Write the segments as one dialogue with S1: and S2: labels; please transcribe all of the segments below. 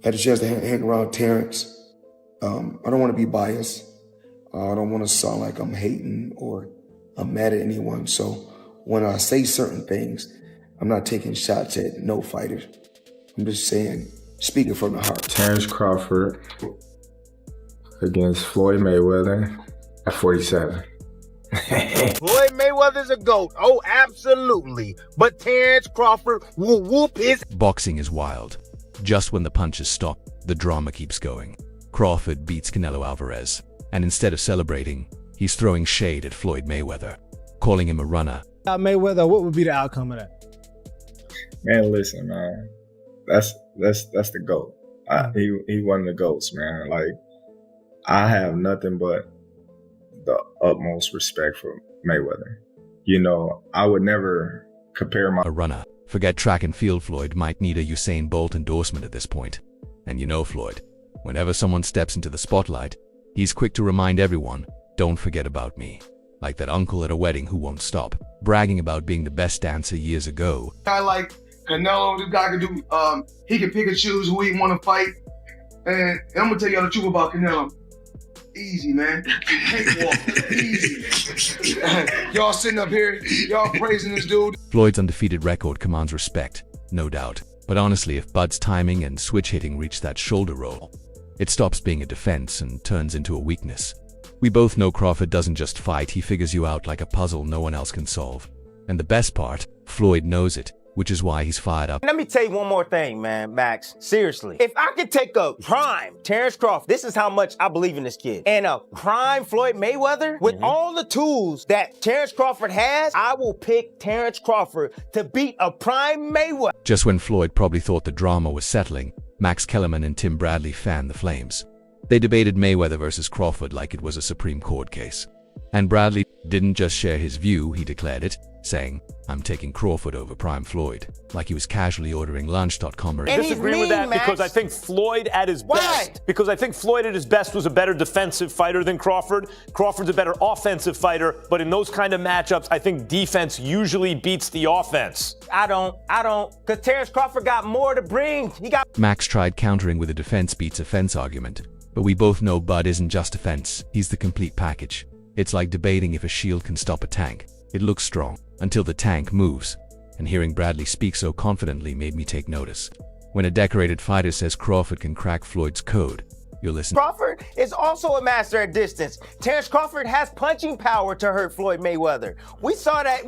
S1: had a chance to hang around Terence. I don't want to be biased. I don't want to sound like I'm hating or I'm mad at anyone. So when I say certain things, I'm not taking shots at no fighter. I'm just saying, speaking from the heart.
S2: Terence Crawford against Floyd Mayweather at 47.
S3: Floyd Mayweather's a GOAT. Oh, absolutely. But Terence Crawford will whoop his...
S4: Boxing is wild. Just when the punches stop, the drama keeps going. Crawford beats Canelo Alvarez, and instead of celebrating, he's throwing shade at Floyd Mayweather, calling him a runner.
S5: Mayweather, what would be the outcome of that?
S2: Man, listen, man. That's the GOAT. He one of the GOATs, man. Like, I have nothing but the utmost respect for Mayweather. You know, I would never compare my...
S4: A runner. Forget track and field. Floyd might need a Usain Bolt endorsement at this point. And you know Floyd, whenever someone steps into the spotlight, he's quick to remind everyone, don't forget about me. Like that uncle at a wedding who won't stop, bragging about being the best dancer years ago.
S1: I like Canelo, this guy can do, he can pick and choose who he want to fight. And I'm going to tell y'all the truth about Canelo. Easy, man. Easy. Y'all sitting up here, y'all praising this dude.
S4: Floyd's undefeated record commands respect, no doubt. But honestly, if Bud's timing and switch hitting reach that shoulder roll, it stops being a defense and turns into a weakness. We both know Crawford doesn't just fight, he figures you out like a puzzle no one else can solve. And the best part, Floyd knows it, which is why he's fired up.
S3: Let me tell you one more thing, man, Max. Seriously. If I could take a prime Terence Crawford, this is how much I believe in this kid, and a prime Floyd Mayweather, with all the tools that Terence Crawford has, I will pick Terence Crawford to beat a prime Mayweather.
S4: Just when Floyd probably thought the drama was settling, Max Kellerman and Tim Bradley fanned the flames. They debated Mayweather versus Crawford like it was a Supreme Court case. And Bradley didn't just share his view, he declared it, saying, I'm taking Crawford over prime Floyd, like he was casually ordering lunch.com.
S6: I disagree with that, Max, because I think Floyd at his best, was a better defensive fighter than Crawford. Crawford's a better offensive fighter, but in those kind of matchups, I think defense usually beats the offense.
S3: I don't, because Terence Crawford got more to bring.
S4: Max tried countering with a defense beats offense argument, but we both know Bud isn't just offense, he's the complete package. It's like debating if a shield can stop a tank. It looks strong until the tank moves, and hearing Bradley speak so confidently made me take notice. When a decorated fighter says Crawford can crack Floyd's code, you'll listen.
S3: Crawford is also a master at distance. Terence Crawford has punching power to hurt Floyd Mayweather. We saw that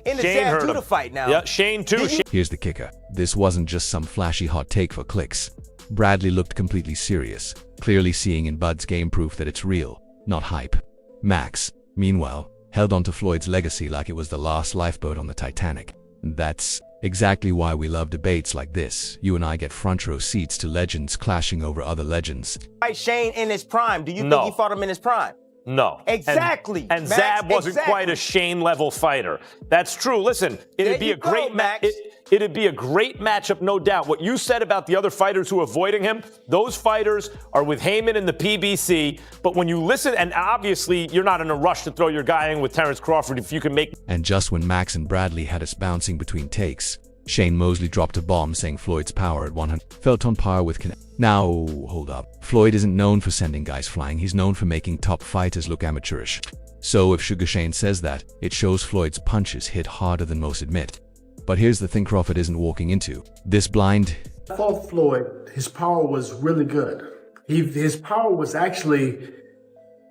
S3: in the Sam Tudor fight now.
S6: Yeah, Shane too.
S4: Here's the kicker. This wasn't just some flashy hot take for clicks. Bradley looked completely serious, clearly seeing in Bud's game proof that it's real, not hype. Max, meanwhile, held on to Floyd's legacy like it was the last lifeboat on the Titanic. That's exactly why we love debates like this. You and I get front row seats to legends clashing over other legends.
S3: Fight Shane in his prime. Do you think he fought him in his prime?
S6: No.
S3: Exactly.
S6: And Zab wasn't quite a Shane level fighter. That's true. Listen, it'd be a great match. It'd be a great matchup, no doubt. What you said about the other fighters who are avoiding him, those fighters are with Heyman in the PBC. But when you listen, and obviously you're not in a rush to throw your guy in with Terence Crawford if you can make...
S4: And just when Max and Bradley had us bouncing between takes, Shane Mosley dropped a bomb saying Floyd's power at 100 felt on par with Now, hold up. Floyd isn't known for sending guys flying, he's known for making top fighters look amateurish. So if Sugar Shane says that, it shows Floyd's punches hit harder than most admit. But here's the thing Crawford isn't walking into. This blind...
S7: I thought Floyd, his power was really good. His power was actually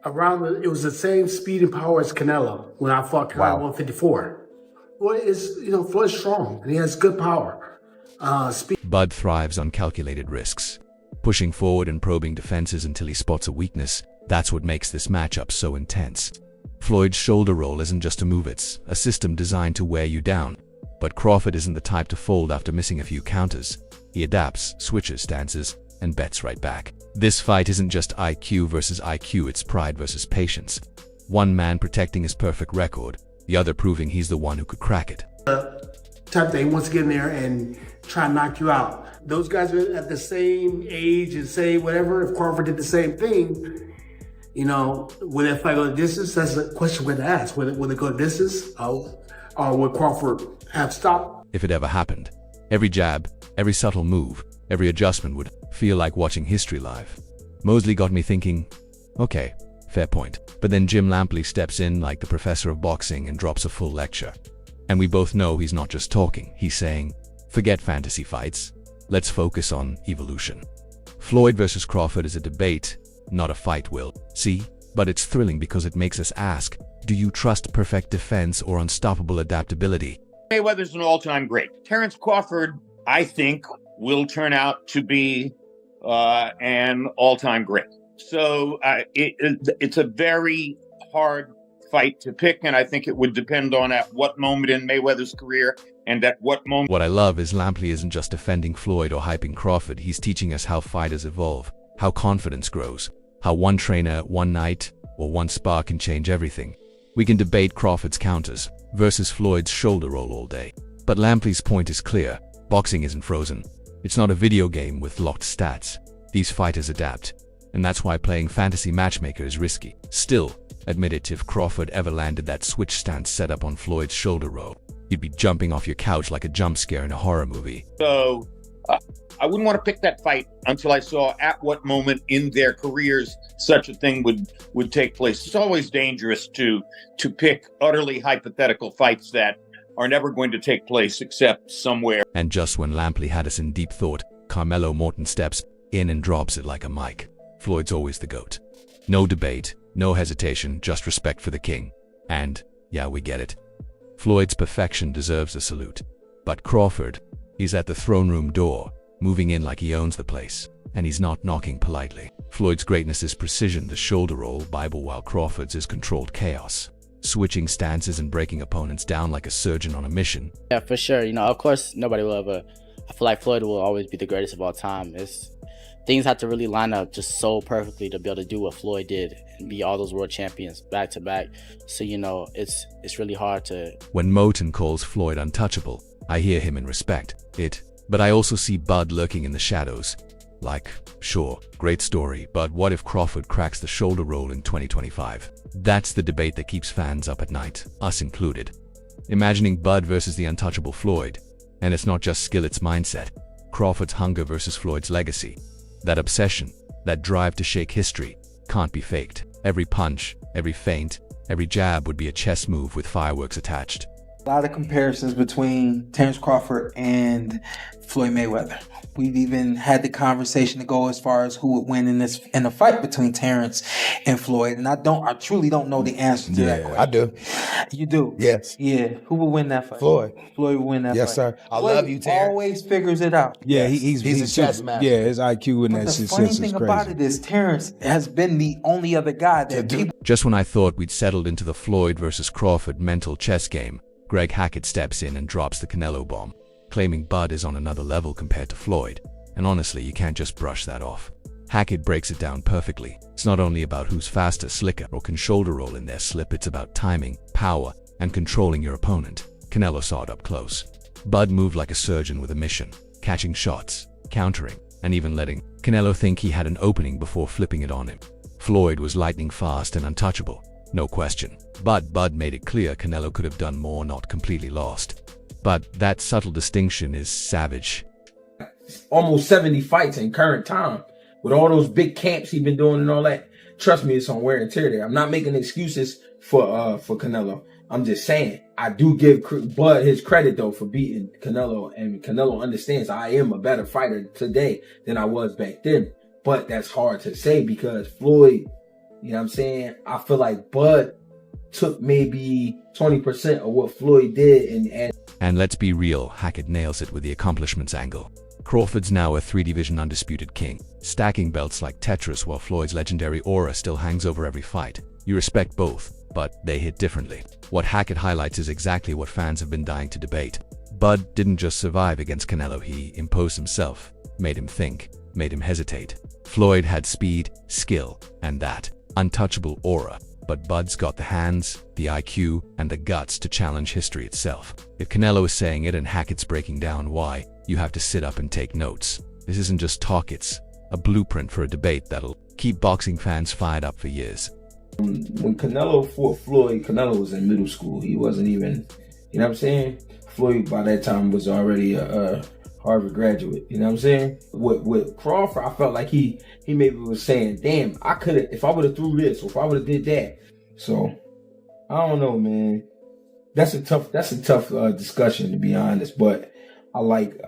S7: it was the same speed and power as Canelo when I fought Canelo 154. Floyd Floyd's strong and he has good power.
S4: Bud thrives on calculated risks, pushing forward and probing defenses until he spots a weakness. That's what makes this matchup so intense. Floyd's shoulder roll isn't just a move, it's a system designed to wear you down. But Crawford isn't the type to fold after missing a few counters. He adapts, switches stances, and bets right back. This fight isn't just IQ versus IQ, it's pride versus patience. One man protecting his perfect record, the other proving he's the one who could crack it.
S7: Type that he wants to get in there and try and knock you out. Those guys are at the same age and say whatever. If Crawford did the same thing, would that fight go the distance? That's a question we're going to ask. Would it go the distance? Or would Crawford have stopped?
S4: If it ever happened, every jab, every subtle move, Every adjustment would feel like watching history live. Mosley got me thinking, okay, fair point. But then Jim Lampley steps in like the professor of boxing and drops a full lecture. And we both know he's not just talking, he's saying, forget fantasy fights, let's focus on evolution. Floyd versus Crawford is a debate, not a fight, Will. See? But it's thrilling because it makes us ask, do you trust perfect defense or unstoppable adaptability?
S8: Mayweather's an all-time great. Terence Crawford, I think, will turn out to be an all-time great. So it's a very hard fight to pick, and I think it would depend on at what moment in Mayweather's career and at what moment.
S4: What I love is Lampley isn't just defending Floyd or hyping Crawford, he's teaching us how fighters evolve, how confidence grows, how one trainer, one night, or one spar can change everything. We can debate Crawford's counters versus Floyd's shoulder roll all day. But Lampley's point is clear. Boxing isn't frozen. It's not a video game with locked stats. These fighters adapt. And that's why playing fantasy matchmaker is risky. Still, admit it, if Crawford ever landed that switch stance set up on Floyd's shoulder roll, you'd be jumping off your couch like a jump scare in a horror movie.
S8: So I wouldn't want to pick that fight until I saw at what moment in their careers such a thing would take place. It's always dangerous to pick utterly hypothetical fights that are never going to take place except somewhere.
S4: And just when Lampley had us in deep thought, Carmelo Morton steps in and drops it like a mic. Floyd's always the GOAT. No debate, no hesitation, just respect for the king. And, yeah, we get it. Floyd's perfection deserves a salute. But Crawford, he's at the throne room door, moving in like he owns the place. And he's not knocking politely. Floyd's greatness is precision, the shoulder roll Bible, while Crawford's is controlled chaos. Switching stances and breaking opponents down like a surgeon on a mission.
S9: Yeah, for sure. Of course, nobody will ever. I feel like Floyd will always be the greatest of all time. Things have to really line up just so perfectly to be able to do what Floyd did and be all those world champions back to back. So, it's really hard to.
S4: When Moten calls Floyd untouchable, I hear him and respect it. But I also see Bud lurking in the shadows. Like, sure, great story, but what if Crawford cracks the shoulder roll in 2025? That's the debate that keeps fans up at night, us included. Imagining Bud versus the untouchable Floyd. And it's not just skill, it's mindset. Crawford's hunger versus Floyd's legacy. That obsession, that drive to shake history, can't be faked. Every punch, every feint, every jab would be a chess move with fireworks attached.
S10: A lot of comparisons between Terence Crawford and Floyd Mayweather. We've even had the conversation to go as far as who would win in a fight between Terence and Floyd. And I truly don't know the answer to that question.
S1: I do.
S10: You do?
S1: Yes.
S10: Yeah. Who would win that fight?
S1: Floyd.
S10: Floyd would win that
S1: Yes,
S10: fight.
S1: sir. I love you, Terence.
S10: Always figures it out.
S5: Yeah,
S1: He's a chess master.
S5: Yeah, his IQ and
S10: But
S5: that
S10: the
S5: shit
S10: funny
S5: is
S10: thing
S5: crazy.
S10: about it is Terence has been the only other guy that people.
S4: Just when I thought we'd settled into the Floyd versus Crawford mental chess game, Greg Hackett steps in and drops the Canelo bomb, claiming Bud is on another level compared to Floyd. And honestly, you can't just brush that off. Hackett breaks it down perfectly. It's not only about who's faster, slicker, or can shoulder roll in their slip, it's about timing, power, and controlling your opponent. Canelo saw it up close. Bud moved like a surgeon with a mission, catching shots, countering, and even letting Canelo think he had an opening before flipping it on him. Floyd was lightning fast and untouchable, no question. But Bud made it clear Canelo could have done more, not completely lost. But that subtle distinction is savage.
S11: Almost 70 fights in current time with all those big camps he's been doing and all that. Trust me, it's on wear and tear there. I'm not making excuses for Canelo. I'm just saying I do give Bud his credit though for beating Canelo, and Canelo understands I am a better fighter today than I was back then. But that's hard to say because Floyd, you know what I'm saying? I feel like Bud took maybe 20% of what Floyd did.
S4: And let's be real, Hackett nails it with the accomplishments angle. Crawford's now a 3-division undisputed king, stacking belts like Tetris, while Floyd's legendary aura still hangs over every fight. You respect both, but they hit differently. What Hackett highlights is exactly what fans have been dying to debate. Bud didn't just survive against Canelo, he imposed himself, made him think, made him hesitate. Floyd had speed, skill, and that untouchable aura. But Bud's got the hands, the IQ, and the guts to challenge history itself. If Canelo is saying it and Hackett's breaking down why, you have to sit up and take notes. This isn't just talk, it's a blueprint for a debate that'll keep boxing fans fired up for years.
S11: When Canelo fought Floyd, Canelo was in middle school. He wasn't even, you know what I'm saying? Floyd by that time was already a Harvard graduate. You know what I'm saying? With Crawford, I felt like he maybe was saying, damn, I could have, if I would have threw this, or if I would have did that. So I don't know, man. That's a tough discussion, to be honest, but I like.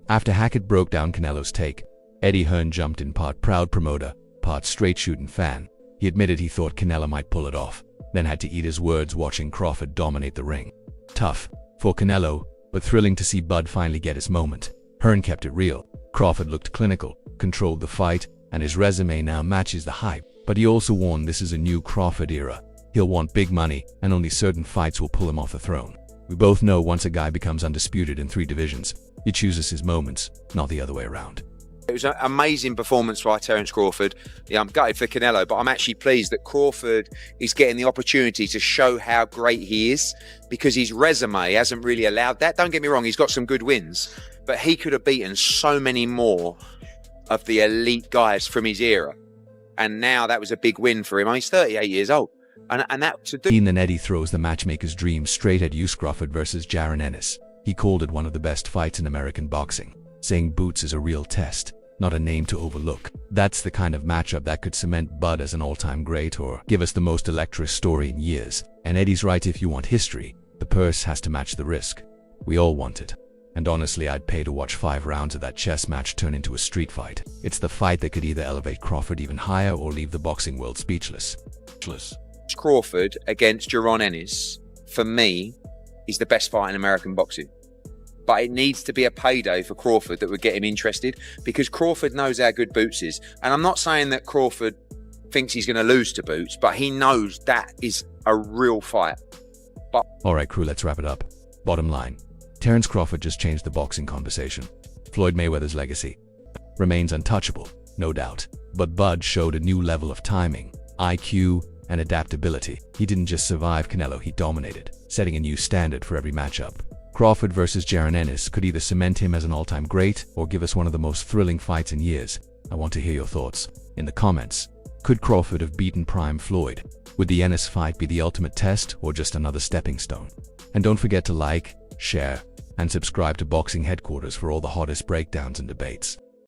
S4: After Hackett broke down Canelo's take, Eddie Hearn jumped in, part proud promoter, part straight shooting fan. He admitted he thought Canelo might pull it off, then had to eat his words watching Crawford dominate the ring. Tough for Canelo, but thrilling to see Bud finally get his moment. Hearn kept it real. Crawford looked clinical, controlled the fight, and his resume now matches the hype. But he also warned this is a new Crawford era. He'll want big money, and only certain fights will pull him off the throne. We both know once a guy becomes undisputed in 3 divisions, he chooses his moments, not the other way around.
S12: It was an amazing performance by Terence Crawford. Yeah, I'm gutted for Canelo, but I'm actually pleased that Crawford is getting the opportunity to show how great he is, because his resume hasn't really allowed that. Don't get me wrong, he's got some good wins, but he could have beaten so many more of the elite guys from his era. And now that was a big win for him. He's 38 years old. And that to do.
S4: Then Eddie throws the matchmaker's dream straight at Misused Crawford versus Jaron Ennis. He called it one of the best fights in American boxing, saying Boots is a real test, not a name to overlook. That's the kind of matchup that could cement Bud as an all-time great or give us the most electric story in years. And Eddie's right, if you want history, the purse has to match the risk. We all want it. And honestly, I'd pay to watch 5 rounds of that chess match turn into a street fight. It's the fight that could either elevate Crawford even higher or leave the boxing world speechless.
S12: Crawford against Jaron Ennis, for me, is the best fight in American boxing. But it needs to be a payday for Crawford that would get him interested, because Crawford knows how good Boots is. And I'm not saying that Crawford thinks he's going to lose to Boots, but he knows that is a real fight.
S4: Alright crew, let's wrap it up. Bottom line, Terence Crawford just changed the boxing conversation. Floyd Mayweather's legacy remains untouchable, no doubt. But Bud showed a new level of timing, IQ, and adaptability. He didn't just survive Canelo, he dominated, setting a new standard for every matchup. Crawford versus Jaron Ennis could either cement him as an all-time great or give us one of the most thrilling fights in years. I want to hear your thoughts in the comments. Could Crawford have beaten prime Floyd? Would the Ennis fight be the ultimate test or just another stepping stone? And don't forget to like, share, and subscribe to Boxing Headquarters for all the hottest breakdowns and debates.